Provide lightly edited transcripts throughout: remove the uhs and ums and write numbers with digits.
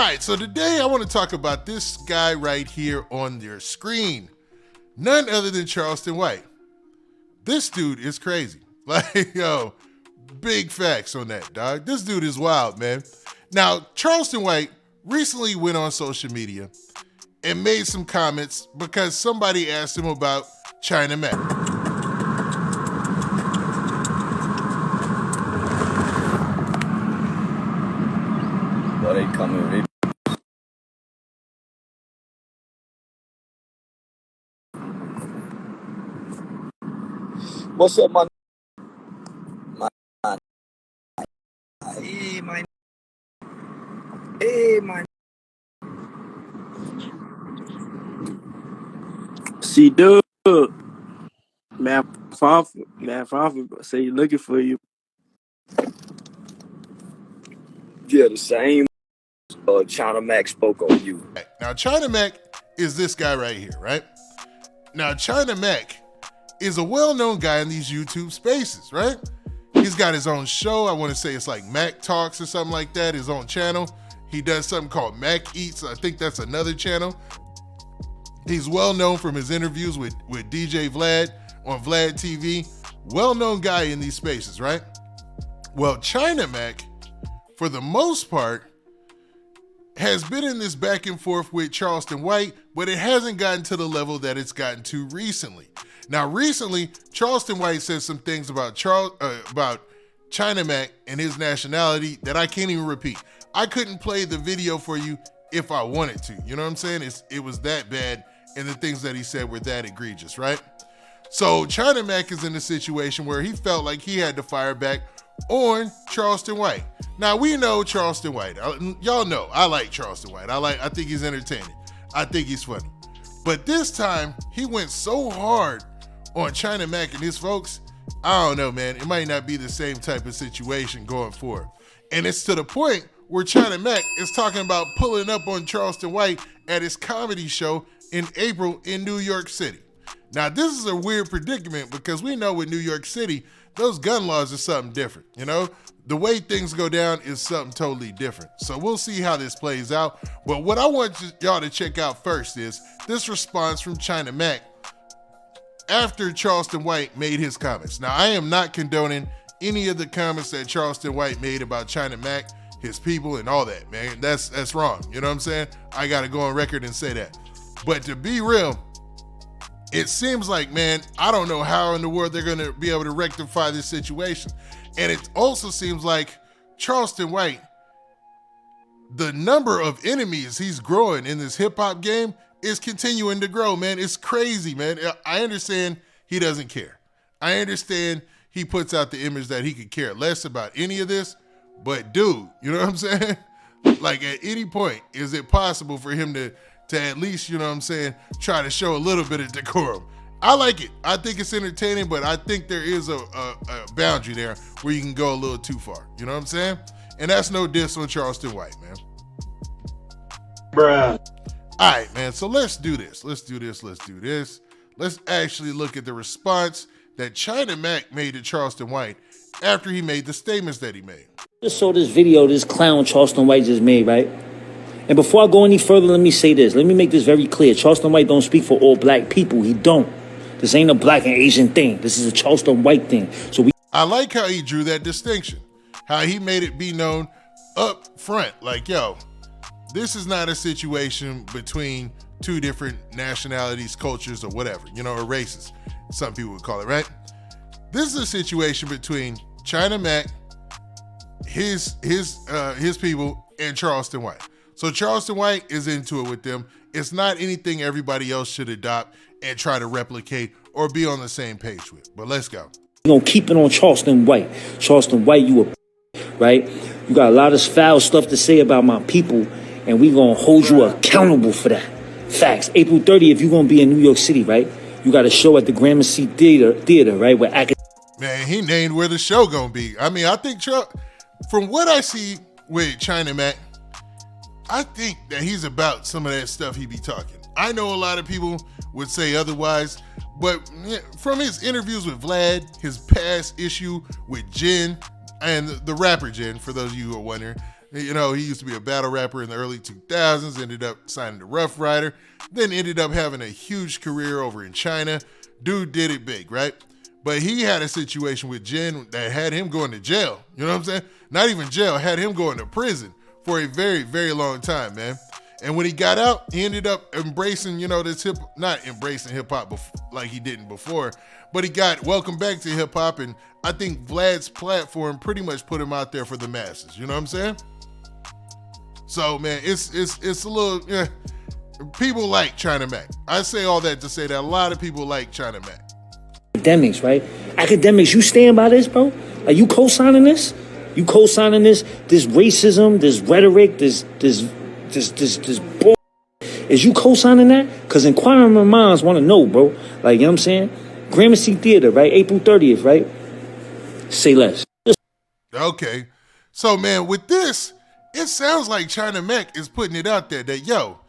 right, so today I want to talk about this guy right here on your screen. None other than Charleston White. This dude is crazy. Like, yo, big facts on that, dog. This dude is wild, man. Now, Charleston White recently went on social media and made some comments because somebody asked him about China Mac. Well, they coming. What's up, my hey, my See, dude, man, Prophet say he looking for you. yeah, the same China Mac spoke on you. Now, China Mac is this guy right here, right? Now, China Mac is a well-known guy in these YouTube spaces, right? He's got his own show. I want to say it's like Mac Talks or something like that, his own channel. He does something called Mac Eats. I think that's another channel. He's well-known from his interviews with DJ Vlad on Vlad TV. Well-known guy in these spaces, right? Well, China Mac, for the most part, has been in this back and forth with Charleston White, but it hasn't gotten to the level that it's gotten to recently. Now, recently, Charleston White said some things about China Mac and his nationality that I can't even repeat. I couldn't play the video for you if I wanted to. You know what I'm saying? It was that bad, and the things that he said were that egregious, right? So China Mac is in a situation where he felt like he had to fire back on Charleston White. Now, we know Charleston White. Y'all know I like Charleston White. I think he's entertaining. I think he's funny. But this time, he went so hard on China Mac and his folks, I don't know, man. It might not be the same type of situation going forward. And it's to the point where China Mac is talking about pulling up on Charleston White at his comedy show in April in New York City. Now, this is a weird predicament because we know with New York City, those gun laws are something different, you know? The way things go down is something totally different. So we'll see how this plays out. But what I want y'all to check out first is this response from China Mac after Charleston White made his comments. Now, I am not condoning any of the comments that Charleston White made about China Mac, his people, and all that, man. That's wrong. You know what I'm saying? I got to go on record and say that. But to be real, it seems like, man, I don't know how in the world they're going to be able to rectify this situation. And it also seems like Charleston White, the number of enemies he's growing in this hip hop game is continuing to grow, man. It's crazy, man. I understand he doesn't care. I understand he puts out the image that he could care less about any of this. But dude, you know what I'm saying? Like, at any point, is it possible for him to at least, you know what I'm saying, try to show a little bit of decorum? I like it. I think it's entertaining, but I think there is a boundary there where you can go a little too far. You know what I'm saying? And that's no diss on Charleston White, man. Bruh. All right, man. So let's do this. Let's actually look at the response that China Mac made to Charleston White after he made the statements that he made. Just saw this video this clown Charleston White just made, right? And before I go any further, let me say this. Let me make this very clear. Charleston White don't speak for all black people. He don't. This ain't a black and Asian thing. This is a Charleston White thing. I like how he drew that distinction, how he made it be known up front, like, yo, this is not a situation between two different nationalities, cultures, or whatever, you know, or races, some people would call it, right? This is a situation between China Mac, his people, and Charleston White. So Charleston White is into it with them. It's not anything everybody else should adopt and try to replicate or be on the same page with. But let's go. We gonna keep it on Charleston White. Charleston White, you a right? You got a lot of foul stuff to say about my people, and we gonna hold you accountable for that. Facts. April 30th, you gonna be in New York City, right? You got a show at the Gramercy Theater, right? Man, he named where the show gonna be. I mean, I think from what I see with China Mac, I think that he's about some of that stuff he be talking. I know a lot of people would say otherwise, but from his interviews with Vlad, his past issue with Jen, and the rapper Jen, for those of you who are wondering, You know, he used to be a battle rapper in the early 2000s, ended up signing to Rough Rider, then ended up having a huge career over in China. Dude did it big, right? But he had a situation with Jen that had him going to jail. You know what I'm saying? Not even jail, had him going to prison for a very, very long time, man. And when he got out, he ended up embracing, you know, this not embracing hip hop like he didn't before, but he got welcomed back to hip hop. And I think Vlad's platform pretty much put him out there for the masses. You know what I'm saying? So, man, it's a little, people like China Mac. I say all that to say that a lot of people like China Mac. Academics, right? Academics, you stand by this, bro? Are you co-signing this? You co-signing this racism, this rhetoric, this bull? Is you co-signing that? Because inquiring minds want to know, bro. Like, you know what I'm saying? Gramercy Theater, right? April 30th, right? Say less. Okay. So, man, with this, it sounds like China Mac is putting it out there that, yo,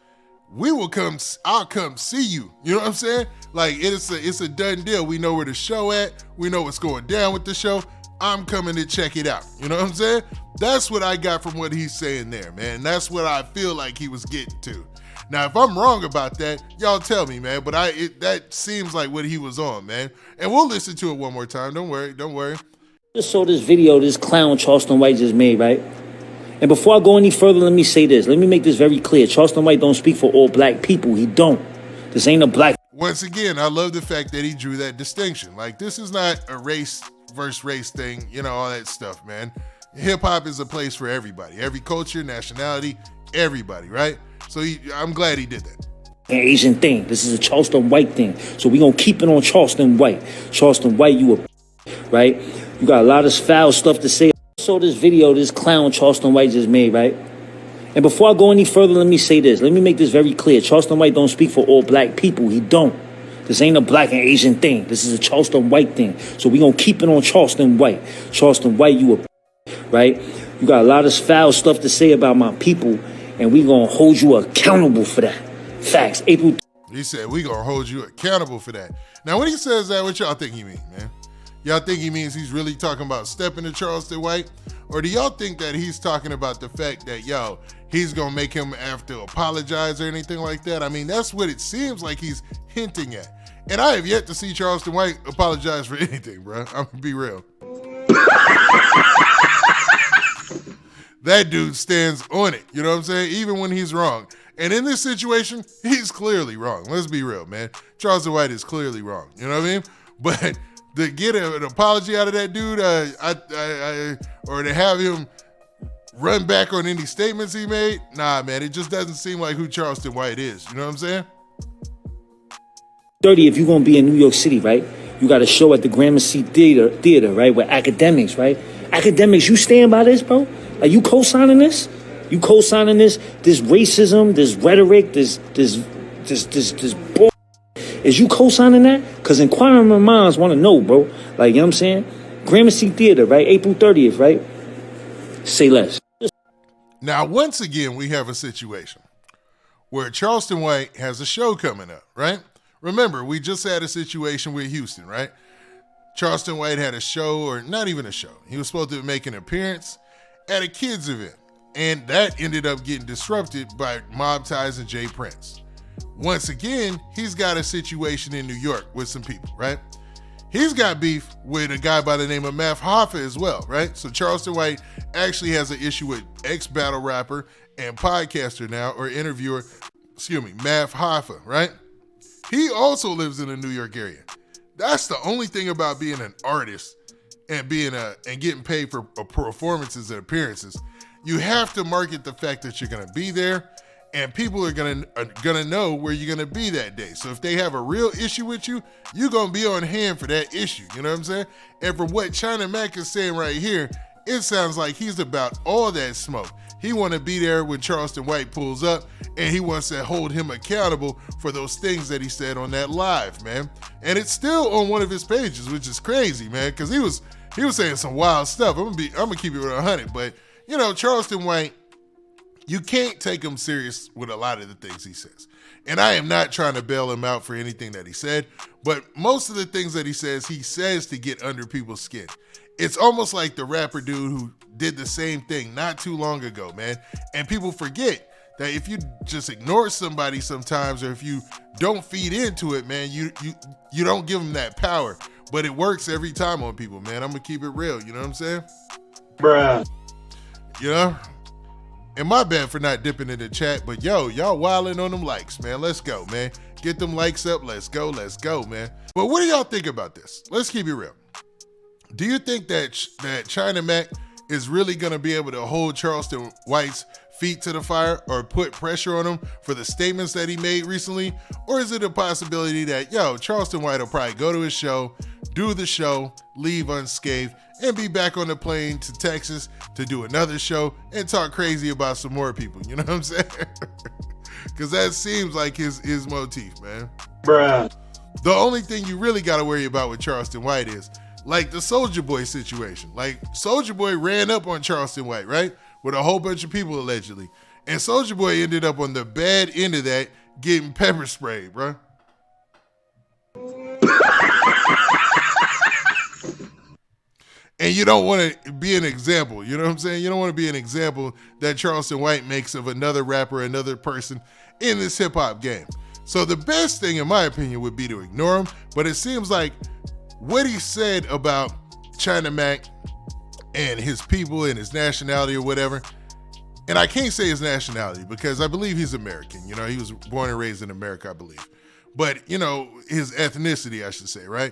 I'll come see you. You know what I'm saying? Like, it's a done deal. We know where the show at. We know what's going down with the show. I'm coming to check it out. You know what I'm saying? That's what I got from what he's saying there, man. That's what I feel like he was getting to. Now, if I'm wrong about that, y'all tell me, man. But that seems like what he was on, man. And we'll listen to it one more time. Don't worry. Just saw this video this clown Charleston White just made, right? And before I go any further, let me say this. Let me make this very clear. Charleston White don't speak for all black people. He don't. This ain't a black... Once again, I love the fact that he drew that distinction. Like, this is not a race versus race thing, you know, all that stuff, man. Hip-hop is a place for everybody. Every culture, nationality, everybody, right? So I'm glad he did that. An Asian thing. This is a Charleston White thing. So we gonna keep it on Charleston White. Charleston White, you a... right? You got a lot of foul stuff to say. I saw this video this clown Charleston White just made, right? And before I go any further, let me say this. Let me make this very clear. Charleston White don't speak for all black people. He don't. This ain't a black and Asian thing. This is a Charleston White thing. So we gonna keep it on Charleston White. Charleston White, you a... right? You got a lot of foul stuff to say about my people, and we gonna hold you accountable for that. Facts. April... He said, we gonna hold you accountable for that. Now, when he says that, what y'all think he mean, man? Y'all think he means he's really talking about stepping to Charleston White? Or do y'all think that he's talking about the fact that, yo, he's going to make him have to apologize or anything like that? I mean, that's what it seems like he's hinting at. And I have yet to see Charleston White apologize for anything, bro. I'm going to be real. That dude stands on it. You know what I'm saying? Even when he's wrong. And in this situation, he's clearly wrong. Let's be real, man. Charleston White is clearly wrong. You know what I mean? But... to get an apology out of that dude, or to have him run back on any statements he made, nah, man, it just doesn't seem like who Charleston White is. You know what I'm saying? 30, if you're going to be in New York City, right? You got a show at the Gramercy Theater, right? With academics, right? Academics, you stand by this, bro? Are you co-signing this? You co-signing this racism, this rhetoric, this bull? Is you co-signing that? Because inquiring minds want to know, bro. Like, you know what I'm saying? Gramercy Theater, right? April 30th, right? Say less. Now, once again, we have a situation where Charleston White has a show coming up, right? Remember, we just had a situation with Houston, right? Charleston White had a show, or not even a show. He was supposed to make an appearance at a kids event, and that ended up getting disrupted by Mob Ties and Jay Prince. Once again, he's got a situation in New York with some people, right? He's got beef with a guy by the name of Math Hoffa as well, right? So Charleston White actually has an issue with ex-battle rapper and podcaster now, or interviewer, Math Hoffa, right? He also lives in the New York area. That's the only thing about being an artist and and getting paid for performances and appearances. You have to market the fact that you're gonna be there, and people are gonna know where you're gonna be that day. So if they have a real issue with you, you're gonna be on hand for that issue. You know what I'm saying? And for what China Mac is saying right here, it sounds like he's about all that smoke. He want to be there when Charleston White pulls up, and he wants to hold him accountable for those things that he said on that live, man. And it's still on one of his pages, which is crazy, man, because he was saying some wild stuff. I'm gonna keep it 100, but you know, Charleston White, you can't take him serious with a lot of the things he says. And I am not trying to bail him out for anything that he said, but most of the things that he says to get under people's skin. It's almost like the rapper dude who did the same thing not too long ago, man. And people forget that if you just ignore somebody sometimes, or if you don't feed into it, man, you don't give them that power. But it works every time on people, man. I'm gonna keep it real, you know what I'm saying? Bruh. You know? And my bad for not dipping in the chat, but yo, y'all wilding on them likes, man. Let's go, man. Get them likes up. Let's go, man. But what do y'all think about this? Let's keep it real. Do you think that China Mac is really going to be able to hold Charleston White's feet to the fire or put pressure on him for the statements that he made recently? Or is it a possibility that, Charleston White will probably go to his show, do the show, leave unscathed, and be back on the plane to Texas to do another show and talk crazy about some more people? You know what I'm saying? Because that seems like his motif, man. Bruh. The only thing you really got to worry about with Charleston White is, like the Soulja Boy situation. Like, Soulja Boy ran up on Charleston White, right? With a whole bunch of people, allegedly. And Soulja Boy ended up on the bad end of that, getting pepper sprayed, bro. And you don't want to be an example. You know what I'm saying? You don't want to be an example that Charleston White makes of another rapper, another person in this hip-hop game. So the best thing, in my opinion, would be to ignore him. But it seems like what he said about China Mac and his people and his nationality or whatever, and I can't say his nationality because I believe he's American. You know, he was born and raised in America, I believe. But, his ethnicity, I should say, right?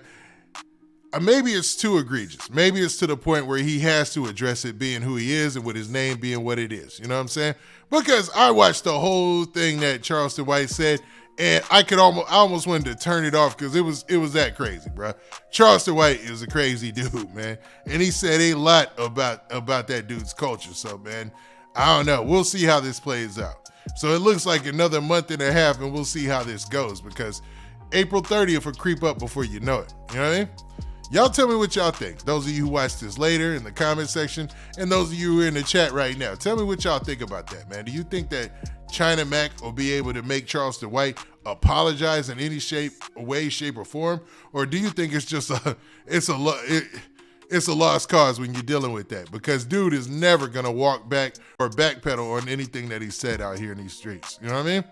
Maybe it's too egregious. Maybe it's to the point where he has to address it being who he is and with his name being what it is. You know what I'm saying? Because I watched the whole thing that Charleston White said, and I almost wanted to turn it off because it was that crazy, bro. Charleston White is a crazy dude, man. And he said a lot about that dude's culture. So, man, I don't know. We'll see how this plays out. So it looks like another month and a half, and we'll see how this goes because April 30th will creep up before you know it. You know what I mean? Y'all tell me what y'all think. Those of you who watch this later in the comment section, and those of you who are in the chat right now, tell me what y'all think about that, man. Do you think that China Mac will be able to make Charleston White apologize in any way, shape, or form? Or do you think it's just it's a lost cause when you're dealing with that? Because dude is never going to walk back or backpedal on anything that he said out here in these streets. You know what I mean?